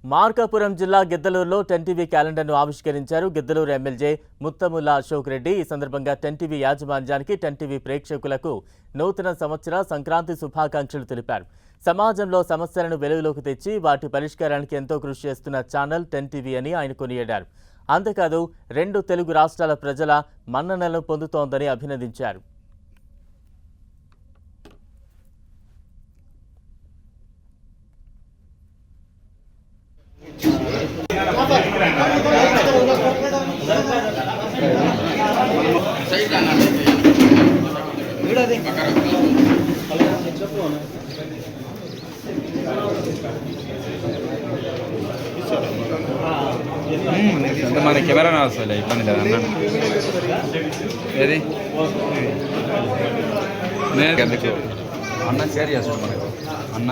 మార్కాపురం జిల్లా గిద్దలూరులో 10 టీవీ క్యాలెండర్ను ఆవిష్కరించారు గిద్దలూరు ఎమ్మెల్యే ముత్తముల్లా అశోక్ రెడ్డి. ఈ సందర్భంగా 10 టీవీ యాజమాన్యానికి 10 టీవీ ప్రేక్షకులకు నూతన సంవత్సర సంక్రాంతి శుభాకాంక్షలు తెలిపారు. సమాజంలో సమస్యలను వెలుగులోకి తెచ్చి వాటి పరిష్కారానికి ఎంతో కృషి చేస్తున్న ఛానల్ 10 టీవీ అని ఆయన కొనియాడారు. అంతేకాదు 2 తెలుగు రాష్ట్రాల ప్రజల మన్ననలను పొందుతోందని అభినందించారు. మన కెమెరా రావాలి ఇబ్బంది లేదు అన్న ఏది నేను ఎందుకు అన్న షేర్ చేస్తాడు మనకు అన్న